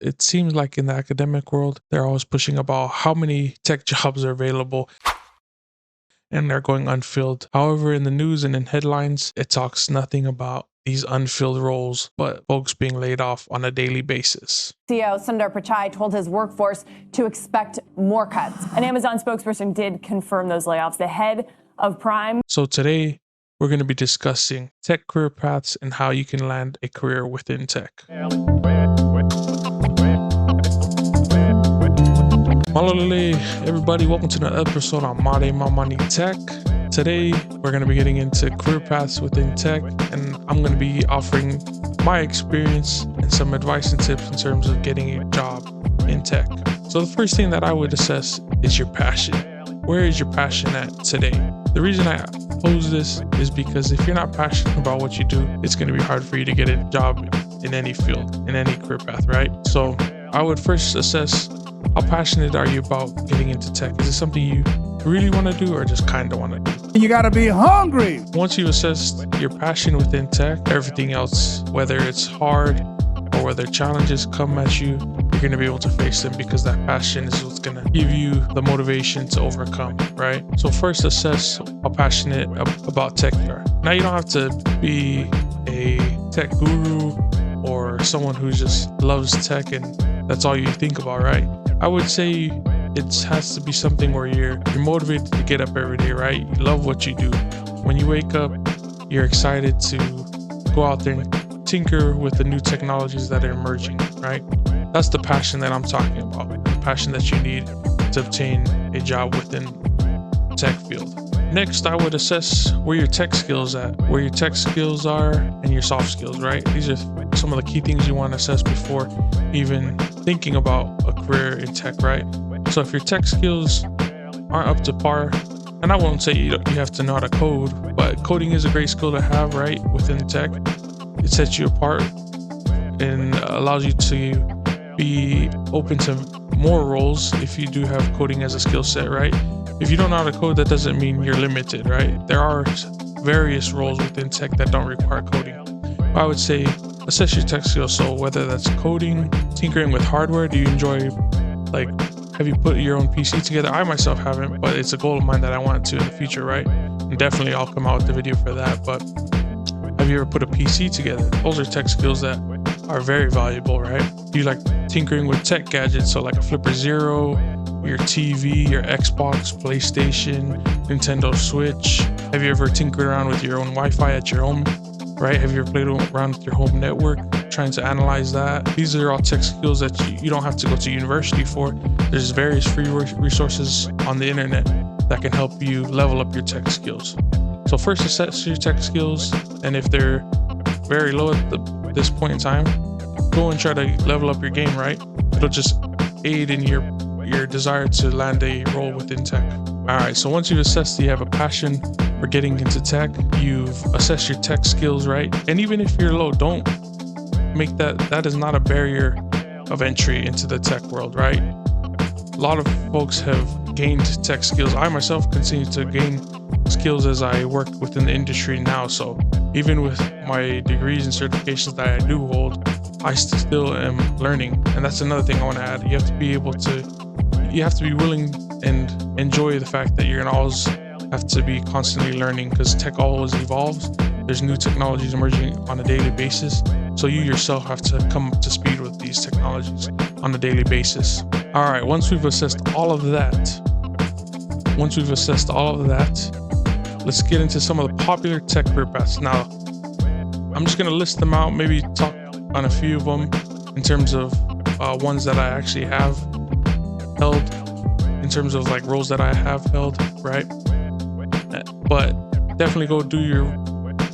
it seems like in the academic world, they're always pushing about how many tech jobs are available and they're going unfilled. However, in the news and in headlines, it talks nothing about these unfilled roles, but folks being laid off on a daily basis. CEO Sundar Pichai told his workforce to expect more cuts. An Amazon spokesperson did confirm those layoffs. The head of Prime. So today, we're going to be discussing tech career paths and how you can land a career within tech. Malolele, everybody, welcome to another episode on Made Mamani Tech. Today, we're going to be getting into career paths within tech, and I'm going to be offering my experience and some advice and tips in terms of getting a job in tech. So the first thing that I would assess is your passion. Where is your passion at today? The reason I pose this is because if you're not passionate about what you do, it's going to be hard for you to get a job in any field, in any career path, right? So I would first assess, how passionate are you about getting into tech? Is it something you really want to do or just kind of want to do? You got to be hungry. Once you've assessed your passion within tech, everything else, whether it's hard or whether challenges come at you, you're going to be able to face them because that passion is what's going to give you the motivation to overcome, right? So first assess how passionate about tech you are. Now, you don't have to be a tech guru or someone who just loves tech and that's all you think about, right? I would say it has to be something where you're motivated to get up every day, right? You love what you do. When you wake up, you're excited to go out there and tinker with the new technologies that are emerging, right? That's the passion that I'm talking about, the passion that you need to obtain a job within the tech field. Next, I would assess where your tech skills are and your soft skills, right? These are some of the key things you want to assess before even thinking about a career in tech, right? So if your tech skills aren't up to par, and I won't say you have to know how to code, but coding is a great skill to have, right? Within tech, it sets you apart and allows you to be open to more roles if you do have coding as a skill set, right? If you don't know how to code, that doesn't mean you're limited, right? There are various roles within tech that don't require coding. I would say assess your tech skills. So whether that's coding, tinkering with hardware, do you enjoy, have you put your own PC together? I myself haven't, but it's a goal of mine that I want to in the future, right? And definitely I'll come out with a video for that. But have you ever put a PC together? Those are tech skills that are very valuable, right? Do you like tinkering with tech gadgets? So like a Flipper Zero, your TV, your Xbox, PlayStation, Nintendo Switch. Have you ever tinkered around with your own Wi-Fi at your home, right? Have you ever played around with your home network, trying to analyze that? These are all tech skills that you don't have to go to university for. There's various free resources on the internet that can help you level up your tech skills. So first assess your tech skills, and if they're very low at this point in time, go and try to level up your game, right? It'll just aid in your desire to land a role within tech. All right, so once you've assessed that you have a passion for getting into tech, you've assessed your tech skills, right? And even if you're low, don't make that is not a barrier of entry into the tech world, right? A lot of folks have gained tech skills. I myself continue to gain skills as I work within the industry now. So even with my degrees and certifications that I do hold, I still am learning. And that's another thing I want to add. You have to be willing and enjoy the fact that you're gonna always have to be constantly learning, because tech always evolves. There's new technologies emerging on a daily basis. So you yourself have to come up to speed with these technologies on a daily basis. All right, once we've assessed all of that, let's get into some of the popular tech career paths. Now, I'm just gonna list them out, maybe talk on a few of them in terms of ones that I actually have held, in terms of like roles that I have held, right? But definitely go do your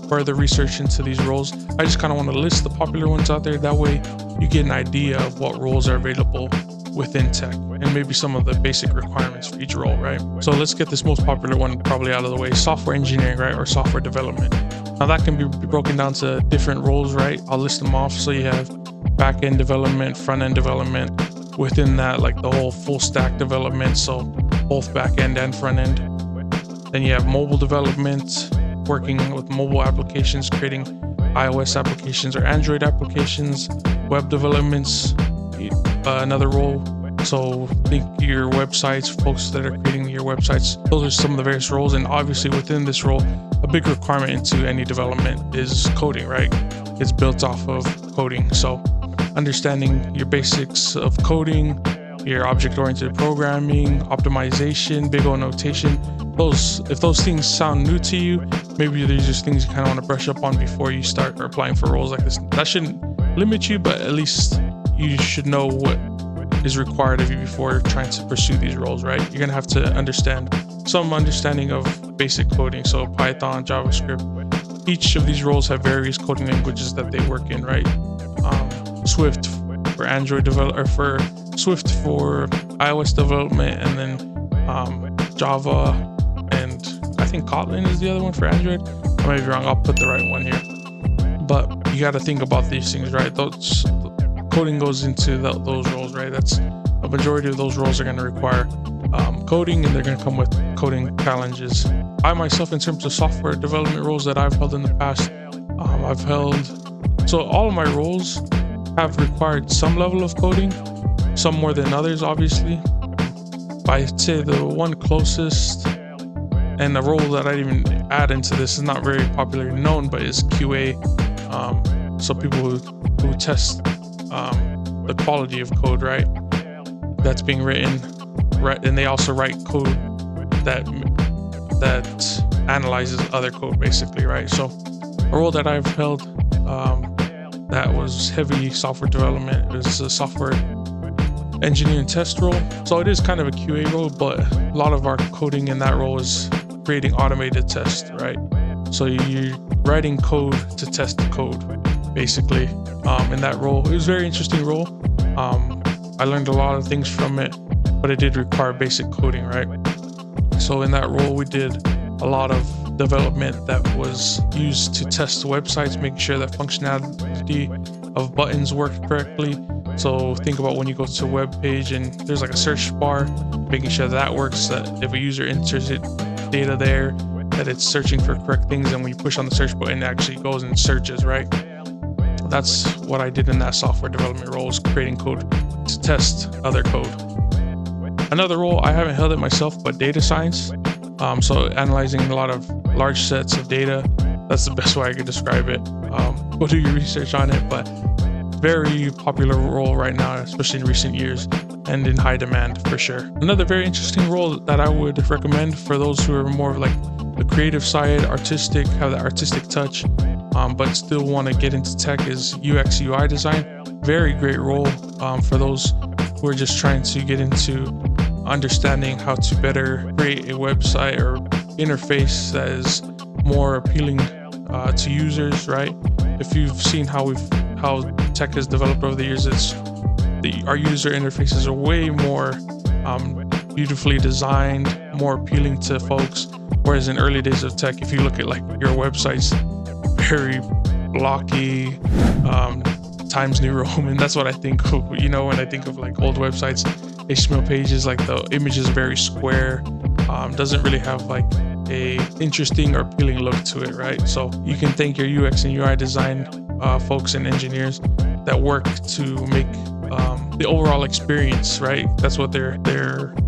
further research into these roles. I just kind of want to list the popular ones out there. That way you get an idea of what roles are available within tech and maybe some of the basic requirements for each role, right? So let's get this most popular one probably out of the way: software engineering, right? Or software development. Now that can be broken down to different roles, right? I'll list them off. So you have back-end development, front-end development. Within that, like the whole full stack development, so both back-end and front-end. Then you have mobile development, working with mobile applications, creating iOS applications or Android applications. Web developments, another role. So think your websites, folks that are creating your websites, those are some of the various roles. And obviously within this role, a big requirement into any development is coding, right? It's built off of coding. So understanding your basics of coding, your object-oriented programming, optimization, big O notation, if those things sound new to you, maybe there's just things you kind of want to brush up on before you start applying for roles like this. That shouldn't limit you, but at least you should know what is required of you before trying to pursue these roles, right? You're gonna have to understand some understanding of basic coding, so Python, JavaScript. Each of these roles have various coding languages that they work in, right? Swift for Android development, or for Swift for iOS development, and then Java, and I think Kotlin is the other one for Android. I might be wrong. I'll put the right one here. But you got to think about these things, right? Those coding goes into those roles, right? That's a majority of those roles are going to require coding, and they're going to come with coding challenges. I myself, in terms of software development roles that I've held in the past, so all of my roles have required some level of coding, some more than others, obviously. But I'd say the one closest, and the role that I'd even add into this is not very popularly known, but is QA. So people who test the quality of code, right? That's being written, right? And they also write code that analyzes other code, basically, right? So a role that I've held that was heavy software development is a software engineering test role. So it is kind of a QA role, but a lot of our coding in that role is creating automated tests, right? So you're writing code to test the code, basically. In that role, it was a very interesting role. I learned a lot of things from it, but it did require basic coding, right? So in that role, we did a lot of development that was used to test websites, making sure that functionality of buttons worked correctly. So think about when you go to a web page and there's like a search bar, making sure that works, that if a user enters data there, that it's searching for correct things, and when you push on the search button, it actually goes and searches, right? That's what I did in that software development role, is creating code to test other code. Another role, I haven't held it myself, but data science. So analyzing a lot of large sets of data. That's the best way I could describe it. Go do your research on it, but very popular role right now, especially in recent years, and in high demand for sure. Another very interesting role that I would recommend for those who are more of like the creative side, artistic, have that artistic touch, but still want to get into tech, is UX UI design. Very great role for those who are just trying to get into understanding how to better create a website or interface that is more appealing to users, right? If you've seen how tech has developed over the years, our user interfaces are way more beautifully designed, more appealing to folks. Whereas in early days of tech, if you look at like your websites, very blocky, Times New Roman. That's what I think of, when I think of like old websites, HTML pages, like the image is very square, doesn't really have like a interesting or appealing look to it, right? So you can thank your UX and UI design folks and engineers that work to make the overall experience, right? That's what their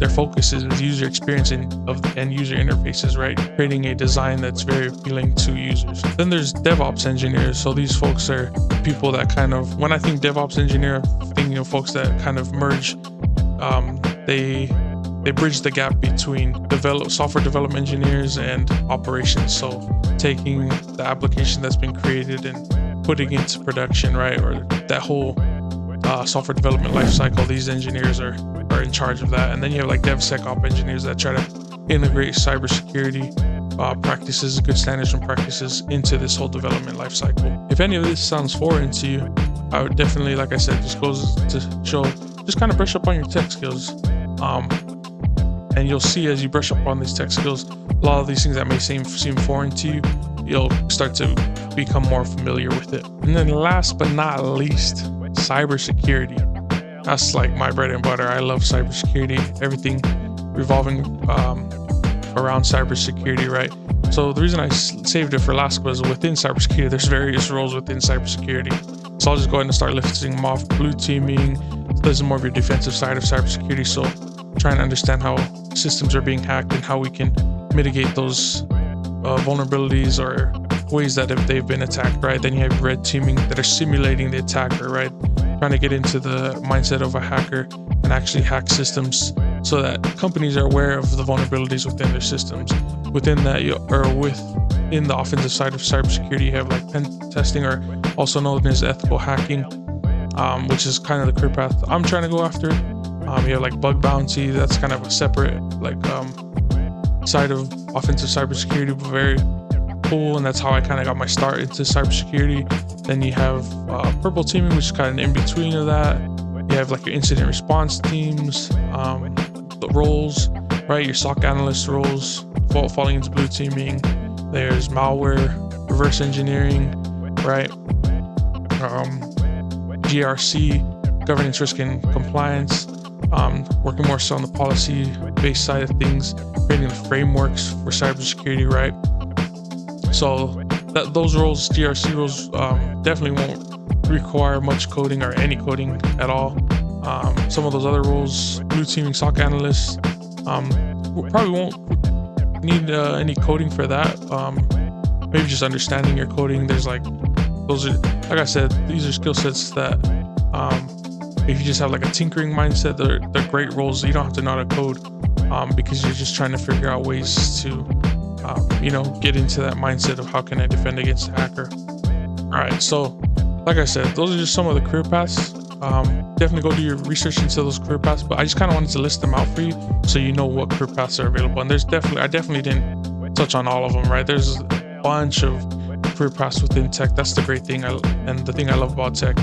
focus is user experience and user interfaces, right? Creating a design that's very appealing to users. Then there's DevOps engineers. So these folks are people that kind of, when I think DevOps engineer, I'm thinking of folks that kind of merge, they bridge the gap between software development engineers and operations. So taking the application that's been created and putting it into production, right? Or that whole software development lifecycle, these engineers are in charge of that. And then you have like DevSecOps engineers that try to integrate cybersecurity practices, good standards and practices into this whole development lifecycle. If any of this sounds foreign to you, I would definitely, like I said, just goes to show, just kind of brush up on your tech skills. And you'll see as you brush up on these tech skills, a lot of these things that may seem foreign to you, you'll start to become more familiar with it. And then last but not least, cybersecurity. That's like my bread and butter. I love cybersecurity, everything revolving around cybersecurity, right? So the reason I saved it for last was within cybersecurity, there's various roles within cybersecurity. So I'll just go ahead and start listing them off. Blue teaming, this is more of your defensive side of cybersecurity. So trying to understand how systems are being hacked and how we can mitigate those vulnerabilities or ways that if they've been attacked, right? Then you have red teaming that are simulating the attacker, right? Trying to get into the mindset of a hacker and actually hack systems so that companies are aware of the vulnerabilities within their systems. Within that, within the offensive side of cybersecurity, you have like pen testing, or also known as ethical hacking, which is kind of the career path I'm trying to go after. You have like bug bounty, that's kind of a separate like side of offensive cybersecurity, but very cool, and that's how I kind of got my start into cybersecurity. Then you have purple teaming, which is kind of in between of that. You have like your incident response teams, the roles, right? Your SOC analyst roles falling into blue teaming. There's malware, reverse engineering, right? GRC, governance, risk, and compliance. Working more so on the policy-based side of things, creating the frameworks for cybersecurity, right? So those roles, GRC roles, definitely won't require much coding or any coding at all. Some of those other roles, blue teaming, SOC analysts, probably won't need any coding for that. Maybe just understanding your coding. There's like, those are, like I said, these are skill sets that if you just have like a tinkering mindset, they're great roles. You don't have to know how to code because you're just trying to figure out ways to get into that mindset of how can I defend against a hacker. All right, so like I said, those are just some of the career paths. Definitely go do your research into those career paths, but I just kind of wanted to list them out for you so you know what career paths are available. And I definitely didn't touch on all of them, right? There's a bunch of career paths within tech. That's the great thing and the thing I love about tech.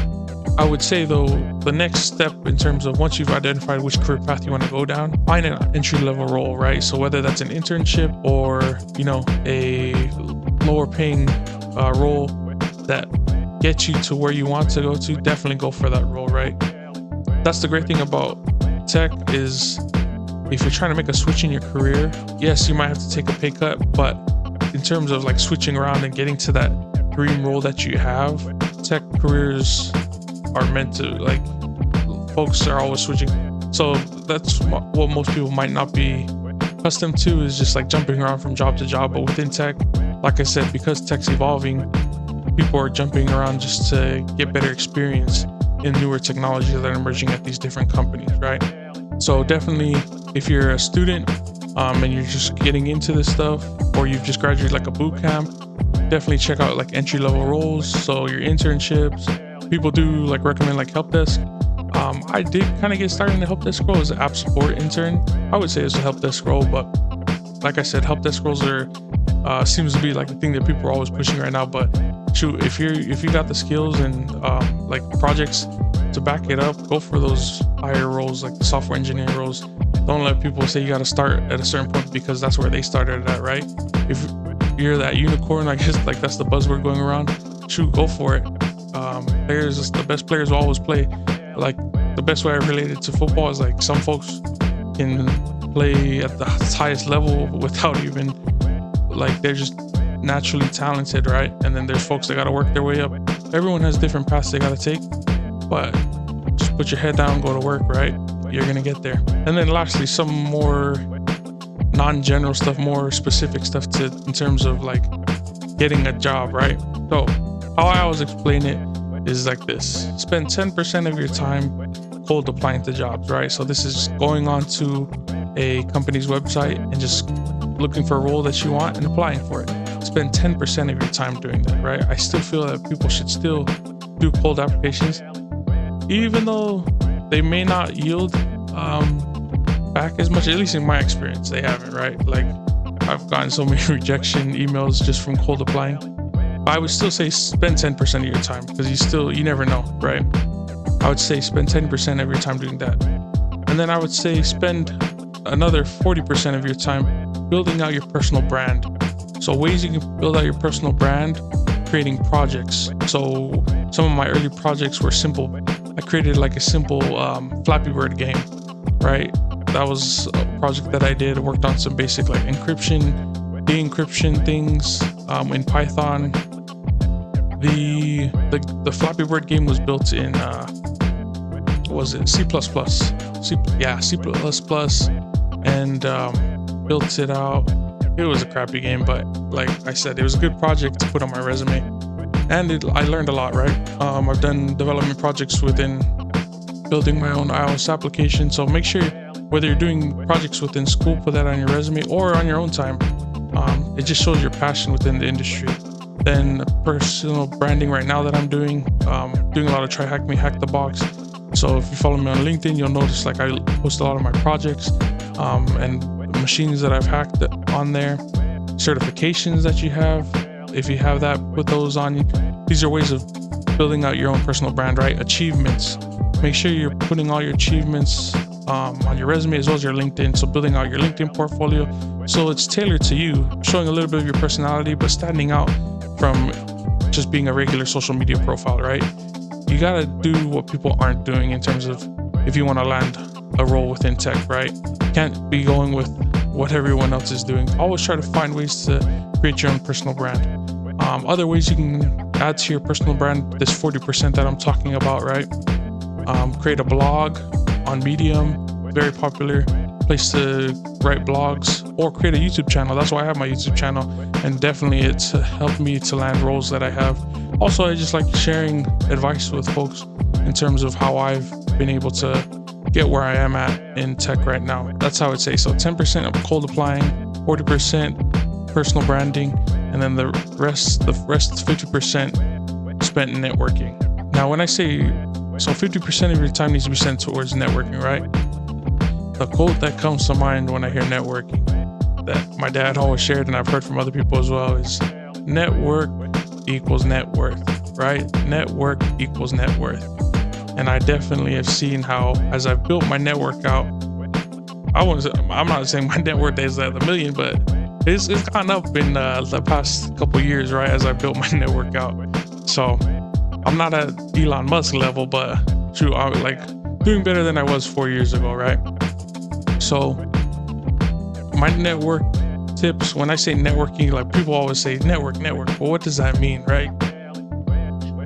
I would say though, the next step in terms of once you've identified which career path you want to go down, find an entry-level role, right? So whether that's an internship or, a lower paying role that gets you to where you want to go to, definitely go for that role, right? That's the great thing about tech is if you're trying to make a switch in your career, yes, you might have to take a pay cut, but in terms of like switching around and getting to that dream role that you have, tech careers are meant to, like, folks are always switching. So that's what most people might not be accustomed to, is just like jumping around from job to job. But within tech, like I said, because tech's evolving, people are jumping around just to get better experience in newer technologies that are emerging at these different companies, right? So definitely, if you're a student and you're just getting into this stuff, or you've just graduated like a boot camp, definitely check out like entry-level roles. So your internships, people do like recommend like help desk. I did kind of get started in the help desk role as an app support intern. I would say it's a help desk role, but like I said, help desk roles are seems to be like the thing that people are always pushing right now. But shoot, if you got the skills and like projects to back it up, go for those higher roles, like the software engineering roles. Don't let people say you got to start at a certain point because that's where they started at, right? If you're that unicorn, I guess, like that's the buzzword going around, shoot, go for it. The best players will always play. Like the best way I relate it to football is like some folks can play at the highest level without even, like, they're just naturally talented, right? And then there's folks that got to work their way up. Everyone has different paths they got to take, but just put your head down, go to work, right? You're gonna get there. And then lastly, some more non-general stuff, more specific stuff in terms of like getting a job, right? So how I always explain it is like this: spend 10% of your time cold applying to jobs, right? So this is going on to a company's website and just looking for a role that you want and applying for it. Spend 10% of your time doing that, right? I still feel that people should still do cold applications, even though they may not yield back as much. At least in my experience, they haven't, right? Like, I've gotten so many rejection emails just from cold applying. But I would still say spend 10% of your time, because you never know, right? I would say spend 10% of your time doing that. And then I would say spend another 40% of your time building out your personal brand. So ways you can build out your personal brand: creating projects. So some of my early projects were simple. I created like a simple Flappy Bird game, right? That was a project that I did. I worked on some basic like encryption, de-encryption things in Python. The Flappy Bird game was built in was it? C++. And built it out. It was a crappy game, but like I said, it was a good project to put on my resume. And I learned a lot, right? I've done development projects within building my own iOS application. So make sure, whether you're doing projects within school, put that on your resume or on your own time. It just shows your passion within the industry. Then personal branding right now that I'm doing a lot of Try Hack Me, Hack the Box. So if you follow me on LinkedIn, you'll notice like I post a lot of my projects and machines that I've hacked on there, certifications that you have. If you have that, put those on. These are ways of building out your own personal brand, right? Achievements. Make sure you're putting all your achievements on your resume as well as your LinkedIn. So building out your LinkedIn portfolio. So it's tailored to you, showing a little bit of your personality, but standing out from just being a regular social media profile, right? You gotta do what people aren't doing in terms of if you want to land a role within tech, right? You can't be going with what everyone else is doing. Always try to find ways to create your own personal brand. Other ways you can add to your personal brand, this 40% that I'm talking about, right? Create a blog on Medium, very popular place to write blogs, or create a YouTube channel. That's why I have my YouTube channel, and definitely it's helped me to land roles that I have. Also, I just like sharing advice with folks in terms of how I've been able to get where I am at in tech right now. That's how I would say. So 10% of cold applying, 40% personal branding, and then the rest 50% spent in networking. Now, when I say, so 50% of your time needs to be spent towards networking, right? The quote that comes to mind when I hear networking, that my dad always shared and I've heard from other people as well, is network equals net worth, right? Network equals net worth. And I definitely have seen how, as I've built my network out, I'm not saying my net worth is at $1 million, but it's gone up in the past couple of years, right? As I built my network out. So I'm not at Elon Musk level, but true, I'm like doing better than I was 4 years ago, right? So my network tips, when I say networking, like people always say network, but what does that mean, right?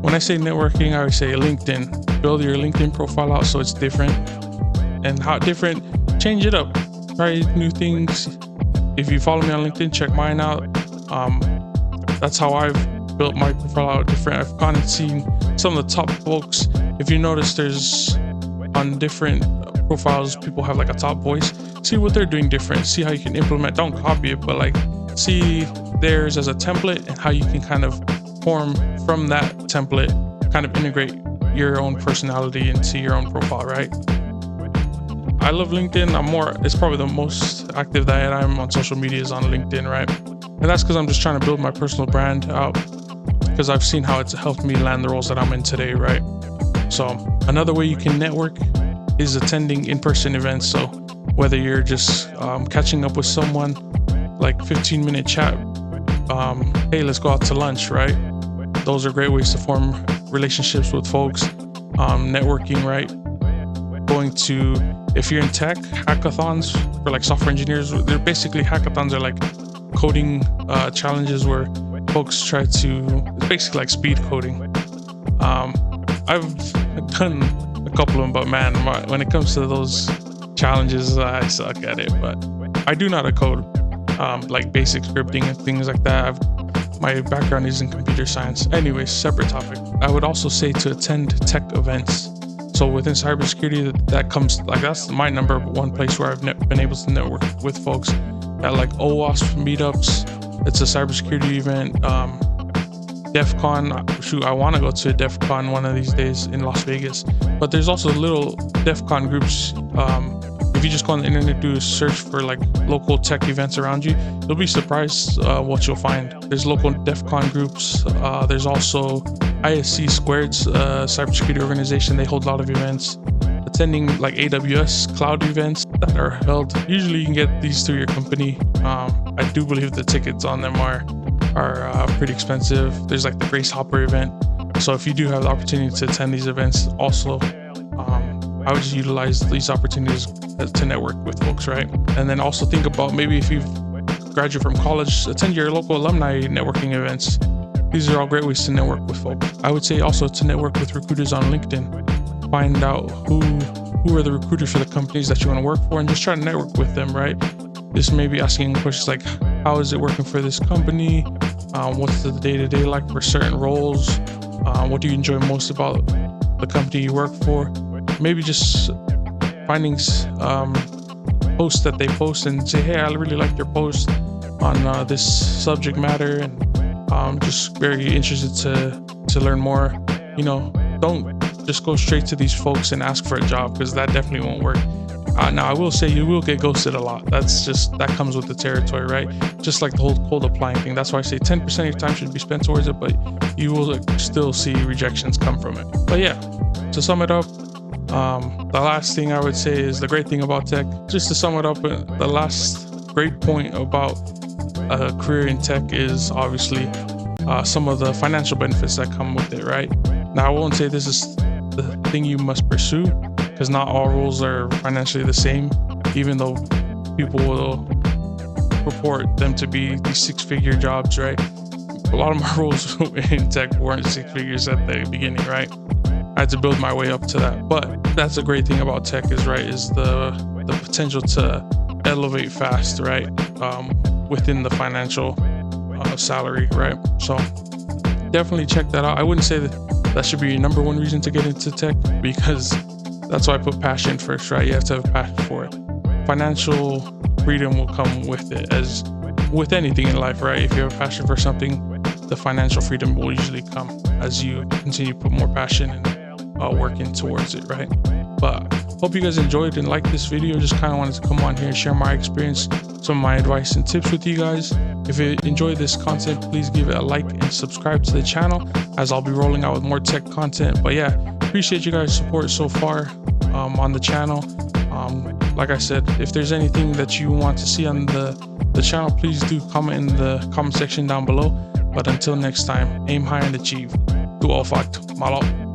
When I say networking, I would say LinkedIn. Build your LinkedIn profile out so it's different. And how different, change it up, try new things. If you follow me on LinkedIn, check mine out. That's how I've built my profile out different. I've gone and seen some of the top folks. If you notice, there's on different profiles, people have like a top voice. See what they're doing different. See how you can implement, don't copy it, but like see theirs as a template and how you can kind of form from that template, kind of integrate your own personality into your own profile, right? I love LinkedIn. It's probably the most active that I am on social media is on LinkedIn, right? And that's because I'm just trying to build my personal brand out, because I've seen how it's helped me land the roles that I'm in today, right? So another way you can network is attending in-person events. So whether you're just catching up with someone, like 15-minute chat, hey, let's go out to lunch, right? Those are great ways to form relationships with folks. Networking, right? Going to, if you're in tech, hackathons for like software engineers, they're basically hackathons are like coding challenges where folks try to, it's basically like speed coding. I've done a couple of them, but man, when it comes to those challenges, I suck at it. But I do know how to code, like basic scripting and things like that. My background is in computer science. Anyways, separate topic. I would also say to attend tech events. So within cybersecurity, that comes like that's my number one place where I've been able to network with folks at like OWASP meetups. It's a cybersecurity event. DEF CON, shoot, I want to go to a DEF CON one of these days in Las Vegas. But there's also little DEF CON groups. If you just go on the internet, do a search for like local tech events around you, you'll be surprised what you'll find. There's local DEF CON groups. There's also ISC Squared's cybersecurity organization. They hold a lot of events. Attending like AWS cloud events that are held. Usually you can get these through your company. I do believe the tickets on them are pretty expensive. There's like the Grace Hopper event. So if you do have the opportunity to attend these events, also I would just utilize these opportunities to network with folks, right? And then also think about maybe if you've graduated from college, attend your local alumni networking events. These are all great ways to network with folks. I would say also to network with recruiters on LinkedIn. find out who are the recruiters for the companies that you want to work for, and just try to network with them, right? Just maybe asking questions like, how is it working for this company? What's the day-to-day like for certain roles? What do you enjoy most about the company you work for? Maybe just finding posts that they post and say, hey, I really like your post on this subject matter, and just very interested to learn more. You know, don't just go straight to these folks and ask for a job, because that definitely won't work. Now I will say you will get ghosted a lot. That comes with the territory, right? Just like the whole cold applying thing. That's why I say 10% of your time should be spent towards it, but you will still see rejections come from it. But yeah, to sum it up, the last thing I would say is the great thing about tech. Just to sum it up, the last great point about a career in tech is obviously some of the financial benefits that come with it, right? Now I won't say this is the thing you must pursue, because not all roles are financially the same, even though people will purport them to be these six-figure jobs, right? A lot of my roles in tech weren't six figures at the beginning, right? I had to build my way up to that. But that's the great thing about tech is the potential to elevate fast, right? Within the financial salary, right? So definitely check that out. I wouldn't say that should be your number one reason to get into tech, because that's why I put passion first, right? You have to have passion for it. Financial freedom will come with it, as with anything in life, right? If you have a passion for something, the financial freedom will usually come as you continue to put more passion and working towards it, right? But hope you guys enjoyed and liked this video. Just kind of wanted to come on here and share my experience, some of my advice and tips with you guys. If you enjoyed this content, please give it a like and subscribe to the channel, as I'll be rolling out with more tech content. But yeah, appreciate you guys' support so far on the channel. Like I said, if there's anything that you want to see on the channel, please do comment in the comment section down below. But until next time, aim high and achieve. Du Aufwand. Mal out.